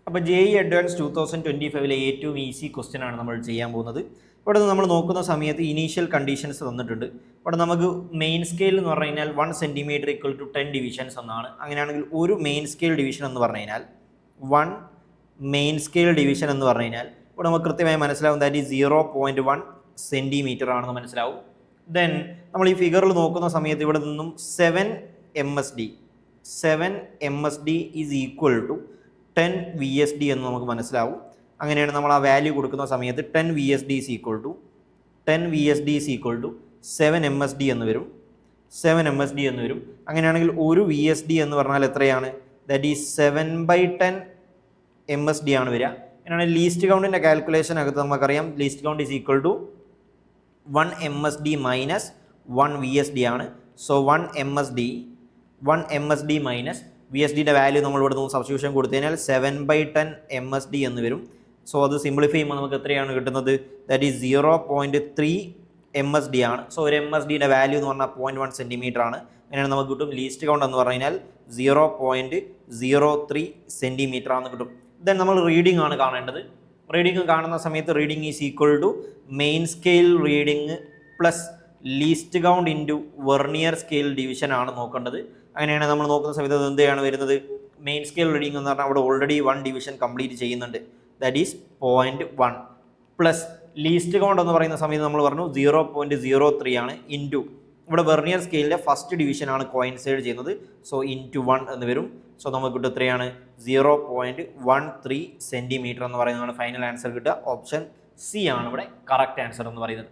അപ്പോൾ JEE advance 2025 ഏറ്റവും easy question ആണ് നമ്മൾ ചെയ്യാൻ പോകുന്നത്. ഇവിടെ നമ്മൾ നോക്കുന്ന സമയത്ത് ഇനീഷ്യൽ കണ്ടീഷൻസ് തന്നിട്ടുണ്ട്. ഇവിടെ നമുക്ക് മെയിൻ സ്കെയിൽ എന്ന് പറഞ്ഞു കഴിഞ്ഞാൽ 1 സെൻറ്റിമീറ്റർ ഈക്വൽ ടു 10 ഡിവിഷൻസ് എന്നാണ്. അങ്ങനെയാണെങ്കിൽ ഒരു മെയിൻ സ്കെയിൽ ഡിവിഷൻ എന്ന് പറഞ്ഞു കഴിഞ്ഞാൽ 1 മെയിൻ സ്കെയിൽ ഡിവിഷൻ എന്ന് പറഞ്ഞു കഴിഞ്ഞാൽ ഇവിടെ നമുക്ക് കൃത്യമായി മനസ്സിലാവും ദാറ്റ് ഈസ് 0.1 സെൻറ്റിമീറ്റർ ആണെന്ന് മനസ്സിലാവും. ദെൻ നമ്മൾ ഈ ഫിഗറിൽ നോക്കുന്ന സമയത്ത് ഇവിടെ നിന്നും 7 MSD is equal to 10 VSD എന്ന് നമുക്ക് മനസ്സിലാവും. അങ്ങനെയാണ് നമ്മൾ ആ വാല്യൂ കൊടുക്കുന്ന സമയത്ത് 10 VSD is equal to 7 MSD എന്ന് വരും. അങ്ങനെയാണെങ്കിൽ ഒരു VSD എന്ന് പറഞ്ഞാൽ എത്രയാണ്? ദാറ്റ് ഈസ് 7/10 MSD ആണ് വരിക. അങ്ങനെയാണെങ്കിൽ ലീസ്റ്റ് കൗണ്ടിൻ്റെ കാൽക്കുലേഷനകത്ത് നമുക്കറിയാം least count is equal to 1 MSD minus 1 VSD ആണ്. സോ 1 MSD മൈനസ് VSDയുടെ വാല്യൂ നമ്മൾ ഇവിടെ നിന്ന് സബ്സ്റ്റിറ്റ്യൂഷൻ കൊടുത്തു കഴിഞ്ഞാൽ 7/10 MSD എന്ന് വരും. സോ അത് സിംപ്ലിഫൈ ചെയ്യുമ്പോൾ നമുക്ക് എത്രയാണ് കിട്ടുന്നത്? ദാറ്റ് ഈസ് 0.3 MSD ആണ്. സോ ഒരു MSDയുടെ വാല്യൂ എന്ന് പറഞ്ഞാൽ 0.1 സെൻറ്റിമീറ്റർ ആണ്. അങ്ങനെയാണ് നമുക്ക് കിട്ടും ലീസ്റ്റ് കൗണ്ട് എന്ന് പറഞ്ഞു കഴിഞ്ഞാൽ 0.03 സെൻറ്റിമീറ്റർ ആണെന്ന് കിട്ടും. ദെൻ നമ്മൾ റീഡിംഗ് ആണ് കാണേണ്ടത്. റീഡിംഗ് കാണുന്ന സമയത്ത് reading is equal to main scale reading plus least count into vernier scale division ആണ് നോക്കേണ്ടത്. അങ്ങനെയാണ് നമ്മൾ നോക്കുന്ന സമയത്ത് എന്താണ് വരുന്നത്? മെയിൻ സ്കെയിൽ റീഡിംഗ് എന്ന് പറഞ്ഞാൽ അവിടെ ഓൾറെഡി 1 ഡിവിഷൻ കംപ്ലീറ്റ് ചെയ്യുന്നുണ്ട്. That is 0.1 plus least count എന്ന് പറയുന്ന സമയത്ത് നമ്മൾ പറഞ്ഞു 0.03 ആണ് ഇൻറ്റു ഇവിടെ വെർണിയർ സ്കെയിലിൻ്റെ ഫസ്റ്റ് ഡിവിഷൻ ആണ് കോയിൻസൈഡ് ചെയ്യുന്നത്. സോ ഇൻറ്റു 1 എന്ന് വരും. സോ നമുക്ക് കിട്ടും എത്രയാണ്? 0.13 സെൻറ്റിമീറ്റർ എന്ന് പറയുന്നതാണ് ഫൈനൽ ആൻസർ കിട്ടുക. ഓപ്ഷൻ സി ആണ് ഇവിടെ കറക്റ്റ് ആൻസർ എന്ന് പറയുന്നത്.